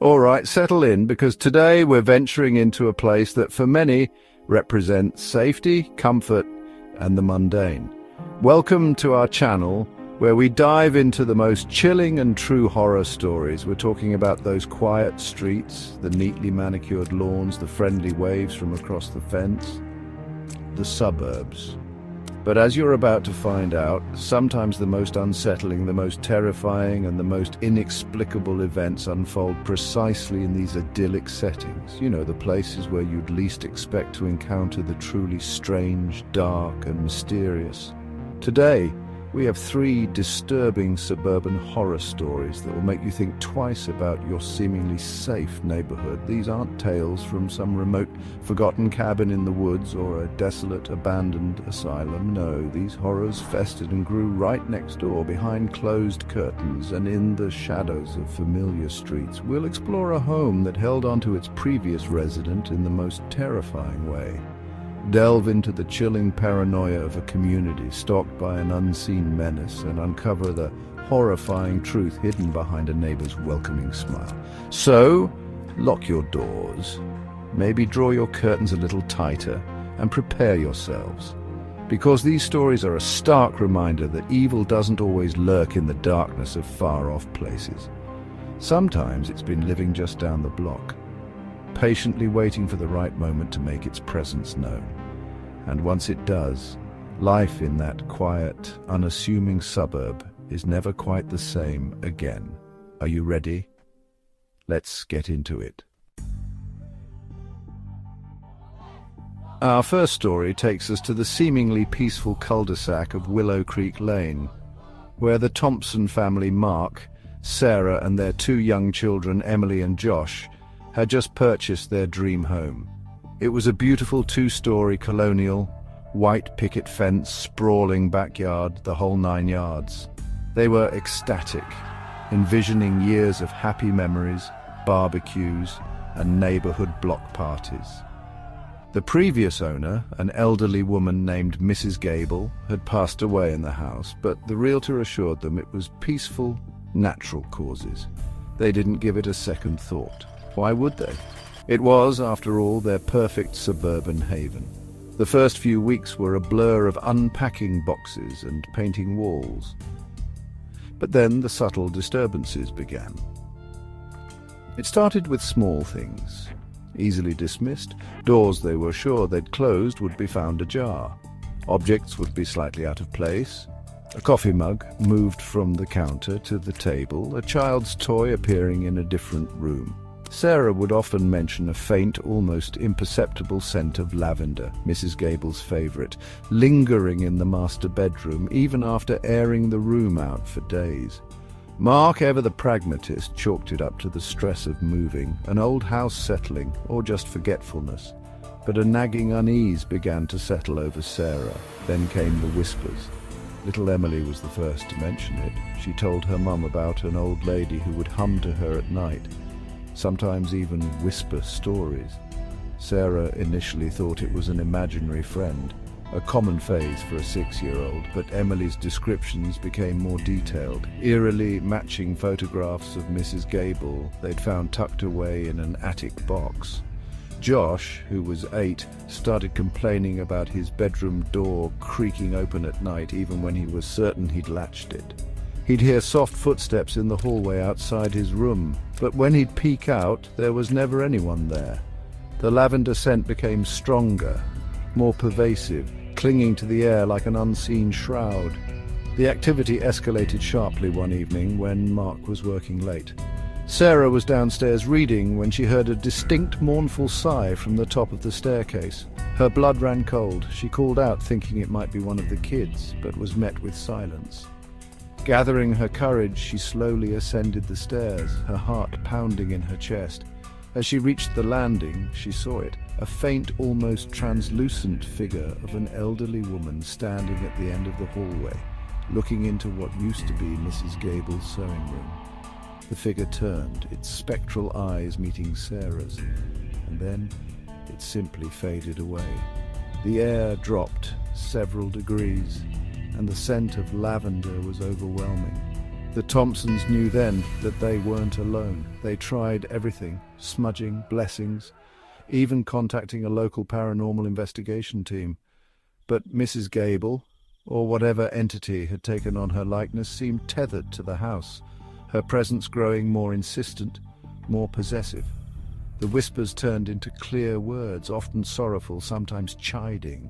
All right, settle in, because today we're venturing into a place that for many represents safety, comfort, and the mundane. Welcome to our channel, where we dive into the most chilling and true horror stories. We're talking about those quiet streets, the neatly manicured lawns, the friendly waves from across the fence, the suburbs. But as you're about to find out, sometimes the most unsettling, the most terrifying, and the most inexplicable events unfold precisely in these idyllic settings. You know, the places where you'd least expect to encounter the truly strange, dark, and mysterious. Today, we have 3 disturbing suburban horror stories that will make you think twice about your seemingly safe neighborhood. These aren't tales from some remote, forgotten cabin in the woods or a desolate, abandoned asylum. No, these horrors festered and grew right next door, behind closed curtains and in the shadows of familiar streets. We'll explore a home that held onto its previous resident in the most terrifying way. Delve into the chilling paranoia of a community stalked by an unseen menace and uncover the horrifying truth hidden behind a neighbor's welcoming smile. So, lock your doors, maybe draw your curtains a little tighter, and prepare yourselves. Because these stories are a stark reminder that evil doesn't always lurk in the darkness of far-off places. Sometimes it's been living just down the block, patiently waiting for the right moment to make its presence known. And once it does, life in that quiet, unassuming suburb is never quite the same again. Are you ready? Let's get into it. Our first story takes us to the seemingly peaceful cul-de-sac of Willow Creek Lane, where the Thompson family, Mark, Sarah, and their 2 young children, Emily and Josh, had just purchased their dream home. It was a beautiful 2-story colonial, white picket fence, sprawling backyard, the whole 9 yards. They were ecstatic, envisioning years of happy memories, barbecues, and neighborhood block parties. The previous owner, an elderly woman named Mrs. Gable, had passed away in the house, but the realtor assured them it was peaceful, natural causes. They didn't give it a second thought. Why would they? It was, after all, their perfect suburban haven. The first few weeks were a blur of unpacking boxes and painting walls. But then the subtle disturbances began. It started with small things, easily dismissed. Doors they were sure they'd closed would be found ajar. Objects would be slightly out of place. A coffee mug moved from the counter to the table, a child's toy appearing in a different room. Sarah would often mention a faint, almost imperceptible scent of lavender, Mrs. Gable's favorite, lingering in the master bedroom even after airing the room out for days. Mark, ever the pragmatist, chalked it up to the stress of moving, an old house settling, or just forgetfulness. But a nagging unease began to settle over Sarah. Then came the whispers. Little Emily was the first to mention it. She told her mum about an old lady who would hum to her at night, sometimes even whisper stories. Sarah initially thought it was an imaginary friend, a common phase for a 6-year-old, but Emily's descriptions became more detailed, eerily matching photographs of Mrs. Gable they'd found tucked away in an attic box. Josh, who was 8, started complaining about his bedroom door creaking open at night even when he was certain he'd latched it. He'd hear soft footsteps in the hallway outside his room, but when he'd peek out, there was never anyone there. The lavender scent became stronger, more pervasive, clinging to the air like an unseen shroud. The activity escalated sharply one evening when Mark was working late. Sarah was downstairs reading when she heard a distinct mournful sigh from the top of the staircase. Her blood ran cold. She called out, thinking it might be one of the kids, but was met with silence. Gathering her courage, she slowly ascended the stairs, her heart pounding in her chest. As she reached the landing, she saw it, a faint, almost translucent figure of an elderly woman standing at the end of the hallway, looking into what used to be Mrs. Gable's sewing room. The figure turned, its spectral eyes meeting Sarah's, and then it simply faded away. The air dropped several degrees, and the scent of lavender was overwhelming. The Thompsons knew then that they weren't alone. They tried everything, smudging, blessings, even contacting a local paranormal investigation team. But Mrs. Gable, or whatever entity had taken on her likeness, seemed tethered to the house, her presence growing more insistent, more possessive. The whispers turned into clear words, often sorrowful, sometimes chiding.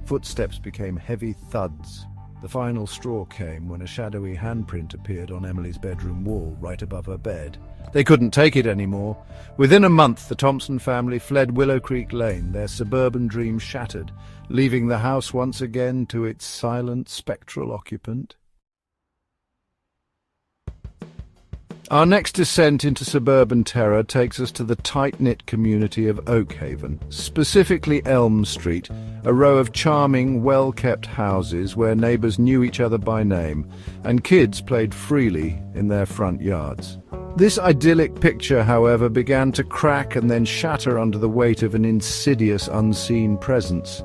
Footsteps became heavy thuds. The final straw came when a shadowy handprint appeared on Emily's bedroom wall, right above her bed. They couldn't take it anymore. Within a month, the Thompson family fled Willow Creek Lane, their suburban dream shattered, leaving the house once again to its silent, spectral occupant. Our next descent into suburban terror takes us to the tight-knit community of Oakhaven, specifically Elm Street, a row of charming, well-kept houses where neighbours knew each other by name, and kids played freely in their front yards. This idyllic picture, however, began to crack and then shatter under the weight of an insidious, unseen presence.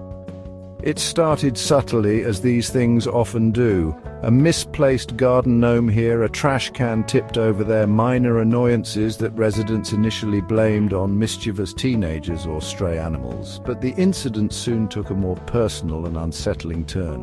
It started subtly, as these things often do. A misplaced garden gnome here, a trash can tipped over there, minor annoyances that residents initially blamed on mischievous teenagers or stray animals. But the incident soon took a more personal and unsettling turn.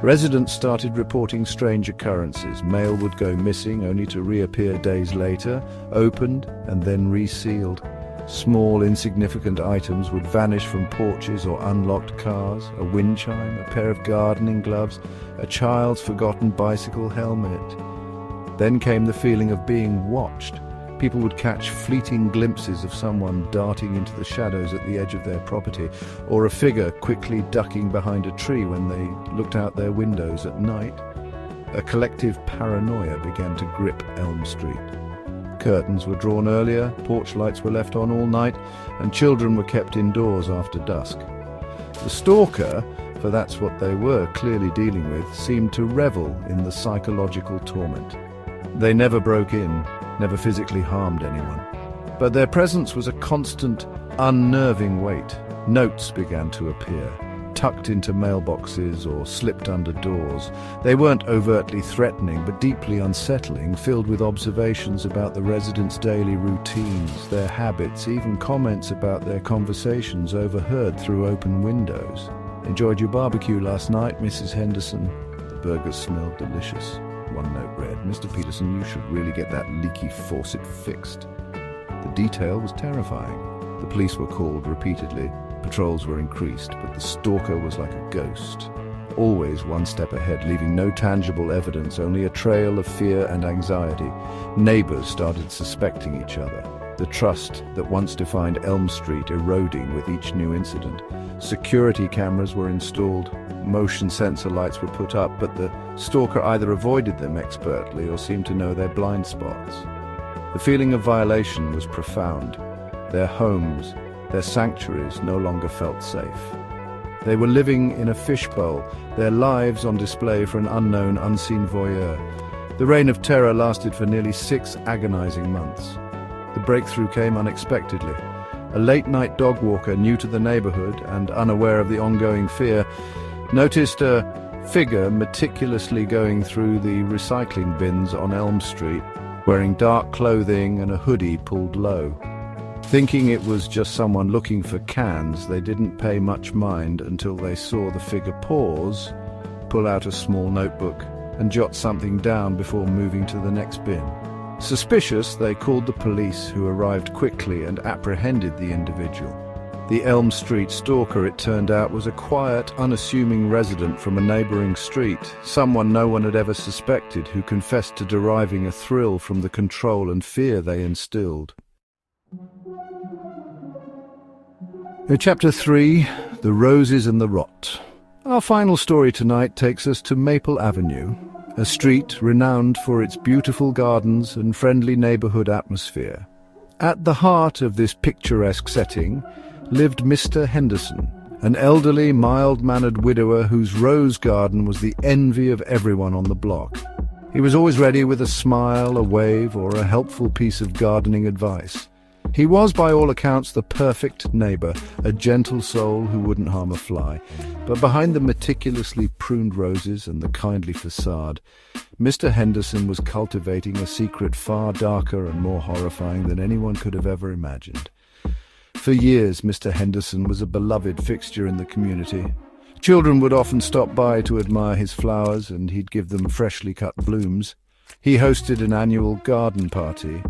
Residents started reporting strange occurrences. Mail would go missing only to reappear days later, opened and then resealed. Small, insignificant items would vanish from porches or unlocked cars, a wind chime, a pair of gardening gloves, a child's forgotten bicycle helmet. Then came the feeling of being watched. People would catch fleeting glimpses of someone darting into the shadows at the edge of their property, or a figure quickly ducking behind a tree when they looked out their windows at night. A collective paranoia began to grip Elm Street. Curtains were drawn earlier, porch lights were left on all night, and children were kept indoors after dusk. The stalker, for that's what they were clearly dealing with, seemed to revel in the psychological torment. They never broke in, never physically harmed anyone. But their presence was a constant, unnerving weight. Notes began to appear, tucked into mailboxes or slipped under doors. They weren't overtly threatening, but deeply unsettling, filled with observations about the residents' daily routines, their habits, even comments about their conversations overheard through open windows. "Enjoyed your barbecue last night, Mrs. Henderson?" The burgers smelled delicious. One note read, "Mr. Peterson, you should really get that leaky faucet fixed." The detail was terrifying. The police were called repeatedly. Patrols were increased, but the stalker was like a ghost, always one step ahead, leaving no tangible evidence, only a trail of fear and anxiety. Neighbors started suspecting each other, the trust that once defined Elm Street eroding with each new incident. Security cameras were installed, motion sensor lights were put up, but the stalker either avoided them expertly or seemed to know their blind spots. The feeling of violation was profound. Their homes, their sanctuaries no longer felt safe. They were living in a fishbowl, their lives on display for an unknown, unseen voyeur. The reign of terror lasted for nearly 6 agonizing months. The breakthrough came unexpectedly. A late-night dog walker new to the neighborhood and unaware of the ongoing fear noticed a figure meticulously going through the recycling bins on Elm Street, wearing dark clothing and a hoodie pulled low. Thinking it was just someone looking for cans, they didn't pay much mind until they saw the figure pause, pull out a small notebook, and jot something down before moving to the next bin. Suspicious, they called the police, who arrived quickly and apprehended the individual. The Elm Street stalker, it turned out, was a quiet, unassuming resident from a neighboring street, someone no one had ever suspected, who confessed to deriving a thrill from the control and fear they instilled. Chapter 3, The Roses and the Rot. Our final story tonight takes us to Maple Avenue, a street renowned for its beautiful gardens and friendly neighborhood atmosphere. At the heart of this picturesque setting lived Mr. Henderson, an elderly, mild-mannered widower whose rose garden was the envy of everyone on the block. He was always ready with a smile, a wave, or a helpful piece of gardening advice. He was, by all accounts, the perfect neighbor, a gentle soul who wouldn't harm a fly. But behind the meticulously pruned roses and the kindly facade, Mr. Henderson was cultivating a secret far darker and more horrifying than anyone could have ever imagined. For years, Mr. Henderson was a beloved fixture in the community. Children would often stop by to admire his flowers, and he'd give them freshly cut blooms. He hosted an annual garden party,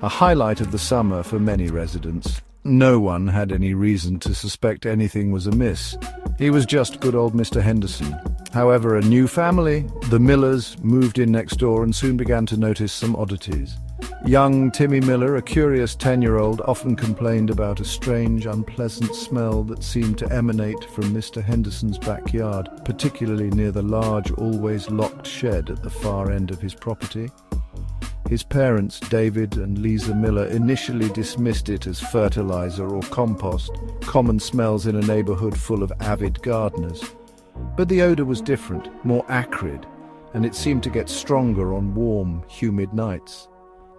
a highlight of the summer for many residents. No one had any reason to suspect anything was amiss. He was just good old Mr. Henderson. However, a new family, the Millers, moved in next door and soon began to notice some oddities. Young Timmy Miller, a curious 10-year-old, often complained about a strange, unpleasant smell that seemed to emanate from Mr. Henderson's backyard, particularly near the large, always locked shed at the far end of his property. His parents, David and Lisa Miller, initially dismissed it as fertilizer or compost, common smells in a neighborhood full of avid gardeners. But the odor was different, more acrid, and it seemed to get stronger on warm, humid nights.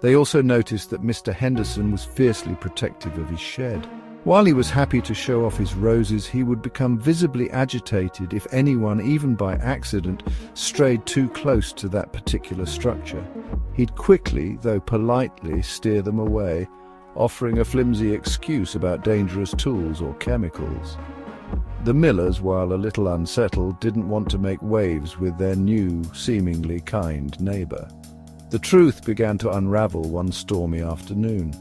They also noticed that Mr. Henderson was fiercely protective of his shed. While he was happy to show off his roses, he would become visibly agitated if anyone, even by accident, strayed too close to that particular structure. He'd quickly, though politely, steer them away, offering a flimsy excuse about dangerous tools or chemicals. The Millers, while a little unsettled, didn't want to make waves with their new, seemingly kind neighbor. The truth began to unravel one stormy afternoon.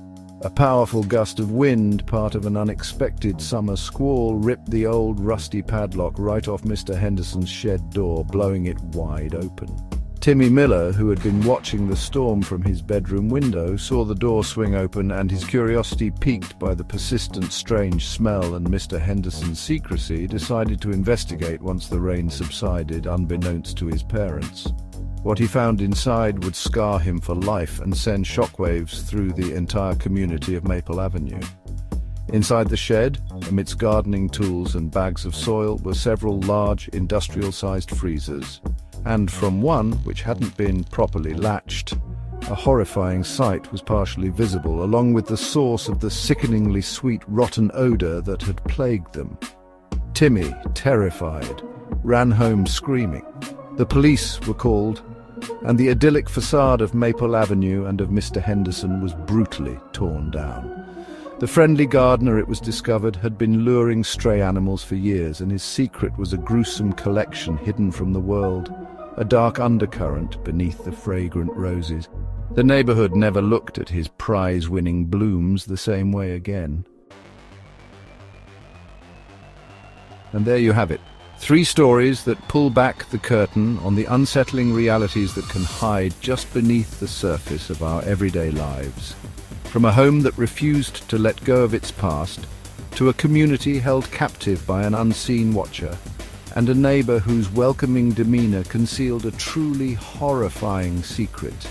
A powerful gust of wind, part of an unexpected summer squall, ripped the old rusty padlock right off Mr. Henderson's shed door, blowing it wide open. Timmy Miller, who had been watching the storm from his bedroom window, saw the door swing open, and his curiosity piqued by the persistent strange smell and Mr. Henderson's secrecy, decided to investigate once the rain subsided, unbeknownst to his parents. What he found inside would scar him for life and send shockwaves through the entire community of Maple Avenue. Inside the shed, amidst gardening tools and bags of soil, were several large industrial-sized freezers. And from one, which hadn't been properly latched, a horrifying sight was partially visible, along with the source of the sickeningly sweet rotten odor that had plagued them. Timmy, terrified, ran home screaming. The police were called, and the idyllic facade of Maple Avenue and of Mr. Henderson was brutally torn down. The friendly gardener, it was discovered, had been luring stray animals for years, and his secret was a gruesome collection hidden from the world, a dark undercurrent beneath the fragrant roses. The neighborhood never looked at his prize-winning blooms the same way again. And there you have it. 3 stories that pull back the curtain on the unsettling realities that can hide just beneath the surface of our everyday lives. From a home that refused to let go of its past, to a community held captive by an unseen watcher, and a neighbor whose welcoming demeanor concealed a truly horrifying secret.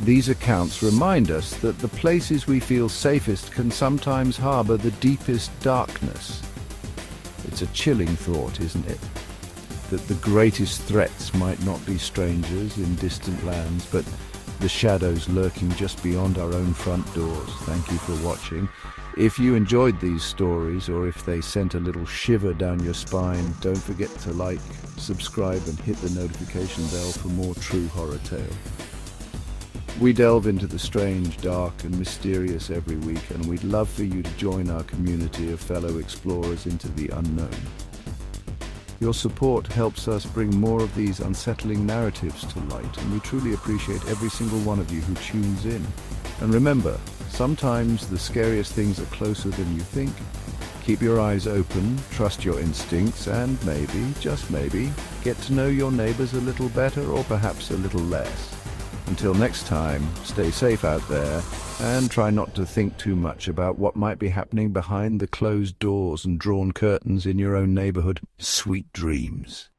These accounts remind us that the places we feel safest can sometimes harbor the deepest darkness. It's a chilling thought, isn't it? That the greatest threats might not be strangers in distant lands, but the shadows lurking just beyond our own front doors. Thank you for watching. If you enjoyed these stories, or if they sent a little shiver down your spine, don't forget to like, subscribe, and hit the notification bell for more true horror tales. We delve into the strange, dark, and mysterious every week, and we'd love for you to join our community of fellow explorers into the unknown. Your support helps us bring more of these unsettling narratives to light, and we truly appreciate every single one of you who tunes in. And remember, sometimes the scariest things are closer than you think. Keep your eyes open, trust your instincts, and maybe, just maybe, get to know your neighbors a little better, or perhaps a little less. Until next time, stay safe out there, and try not to think too much about what might be happening behind the closed doors and drawn curtains in your own neighborhood. Sweet dreams.